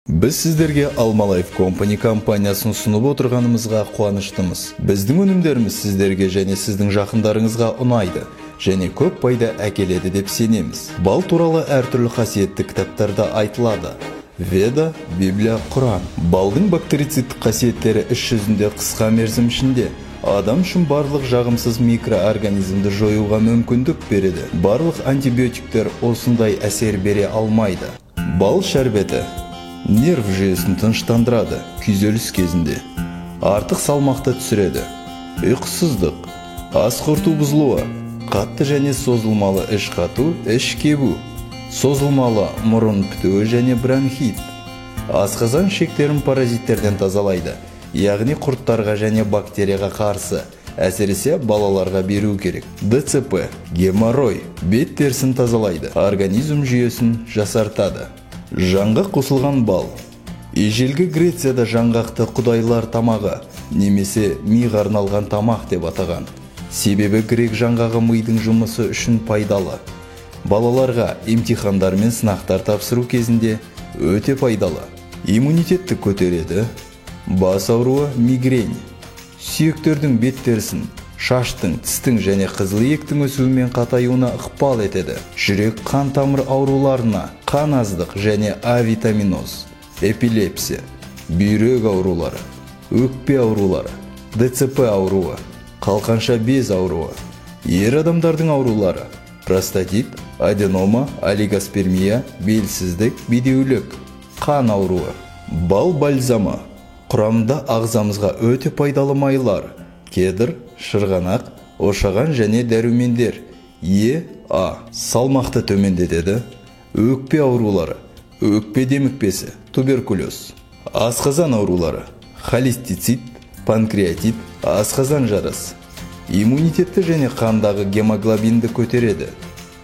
Біз сіздерге Alma-Life Company компаниясын ұсынып отырғанымызға қуаныштымыз. Біздің өнімдеріміз сіздерге және сіздің жақындарыңызға ұнайды және көп пайда әкеледі деп сенеміз. Бал туралы әртүрлі қасиетті кітаптарда айтылады. Веда, Библия, Құран. Балдың бактерицидтік қасиеттері іс жүзінде қысқа мерзім ішінде адам үшін барлық жағымсыз микроорганизмді жоюға мүмкіндік береді. Барлық антибиотиктер осындай әсер бере алмайды. Бал шәрбеті нерв жүйесін тыныштандырады күйзеліс кезінде. Артық салмақты түсіреді. Ұйқысыздық, ас қорыту бұзылуы, қатты және созылмалы іш қату, іш кебу, созылмалы мұрын бітуі және бронхит. Асқазан шектерін паразиттерден тазалайды, яғни құрттарға және бактерияға қарсы, әсіресе балаларға беру керек. ДЦП, геморрой, бет терісін тазалайды, организм жүйесін жасартады. Жаңғақ қосылған бал. Ежелгі Грецияда жаңғақты құдайлар тамағы, немесе миға арналған тамақ деп атаған. Себебі грек жаңғағы мидың жұмысы үшін пайдалы. Балаларға емтихандар мен сынақтар тапсыру кезінде өте пайдалы. Иммунитетті көтереді. Бас ауруы, мигрень. Сүйектердің бет терісін, шаштың, тістің және қызыл еттің өсуімен қатаюына ықпал етеді. Жүрек қан тамыр ауруларына, қан аздық және авитаминоз, эпилепсия, бүйрек аурулары, өкпе аурулары, ДЦП ауруы, қалқанша без ауруы, ер адамдардың аурулары, простатит, аденома, олигоспермия, белсіздік, бедеулік, қан ауруы. Бал бальзамы. Құрамында ағзамызға өте пайдалы майлар, кедір, шырғанақ, ошаған және дәрумендер. Салмақты төмендетеді. Өкпе аурулары, өкпе демікпесі, туберкулез. Асқазан аурулары, холецистит, панкреатит, асқазан жарасы. Иммунитетті және қандағы гемоглобинді көтереді.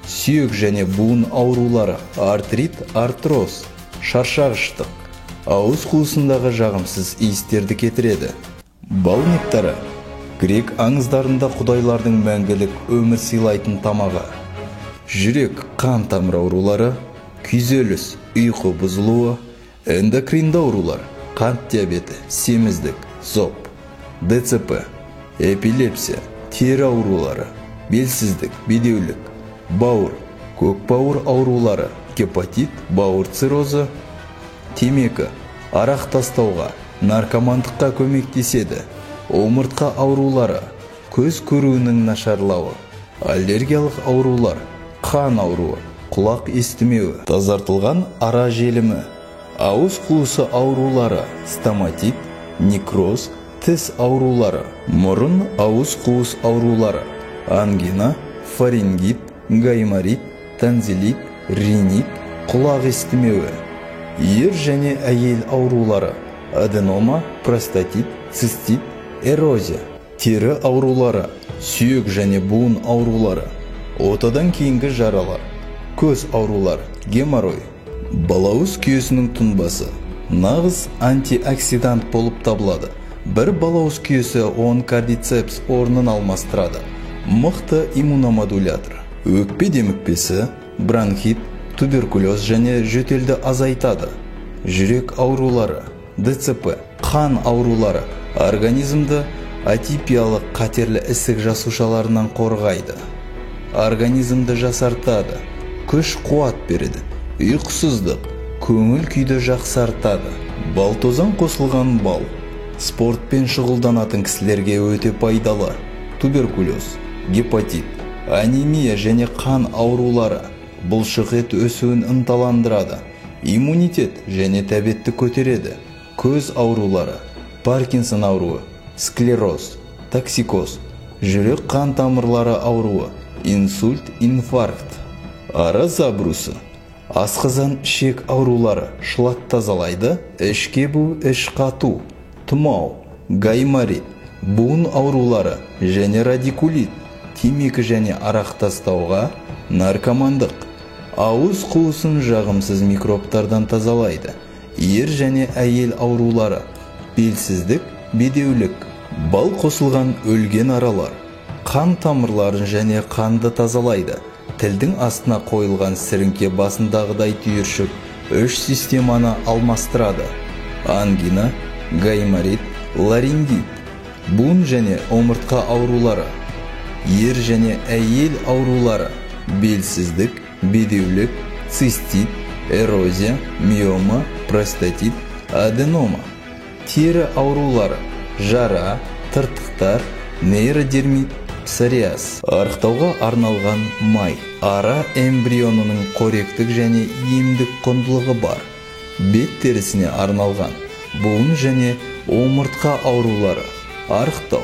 Сүйек және буын аурулары, артрит, артроз, шаршағыштық. Ауыз қуысындағы жағымсыз иістерді кетіреді. Бал нектары. Грек аңыздарында құдайлардың мәңгілік өмір сыйлайтын тамағы. Жүрек, қан тамыр аурулары, күйзеліс, ұйқы бұзылуы, эндокринді аурулар, қант диабеті, семіздік, зоб, ДЦП, эпилепсия, тері аурулары, белсіздік, бедеулік, бауыр, көкбауыр аурулары, гепатит, бауыр циррозы. Темекі, арақ тастауға, наркомандыққа көмектеседі. Омыртқа аурулары, көз көруінің нашарлауы, аллергиялық аурулар, қан ауруы, құлақ естімеуі, тазартылған ара желімі, ауыз қуысы аурулары, стоматит, некроз, тіс аурулары, мұрын ауыз қуыс аурулары, ангина, фарингит, гайморит, танзилит, ринит, құлақ естімеуі. Ер және әйел аурулары, аденома, простатит, цистит, эрозия. Тері аурулары, сүйек және буын аурулары, отадан кейінгі жаралар, көз аурулары, геморрой. Балауыз күйесінің тұнбасы нағыз антиоксидант болып табылады. Бір балауыз күйесі 10 кардицепс орнын алмастырады. Мықты иммуномодулятор. Өкпе демікпесі, бронхит, туберкулез және жөтелді азайтады. Жүрек аурулары, ДЦП, қан аурулары организмді атипиялық қатерлі ісік жасушаларынан қорғайды. Организмді жасартады, күш қуат береді. Ұйқысыздық, көңіл күйді жақсартады. Балтозан қосылған бал спортпен шұғылданатын кісілерге өте пайдалы. Туберкулез, гепатит, анемия және қан аурулары бұлшық ет өсуін ынталандырады. Иммунитет және тәбетті көтереді. Көз аурулары, Паркинсон ауруы, склероз, токсикоз, жүрек қан тамырлары ауруы, инсульт, инфаркт. Ара забрусы, асқазан ішек аурулары, шлак тазалайды, іш кебу, іш қату, тұмау, гайморит, буын аурулары және радикулит, темекі және арақ тастауға, наркомандық. Ауыз қуысын жағымсыз микробтардан тазалайды. Ер және әйел аурулары, белсіздік, бедеулік. Бал қосылған өлген аралар, қан тамырларын және қанды тазалайды. Тілдің астына қойылған сіріңке басындағыдай түйіршік үш системаны алмастырады: ангина, гайморит, ларингит, буын және омыртқа аурулары, ер және әйел аурулары, белсіздік, бедеулік, цистит, эрозия, миома, простатит, аденома, тері аурулары, жара, тыртықтар, нейродермит, псориаз. Арықтауға арналған май. Ара эмбрионының қоректік және емдік құндылығы бар. Бет терісіне арналған. Буын және омыртқа аурулары. Арықтау.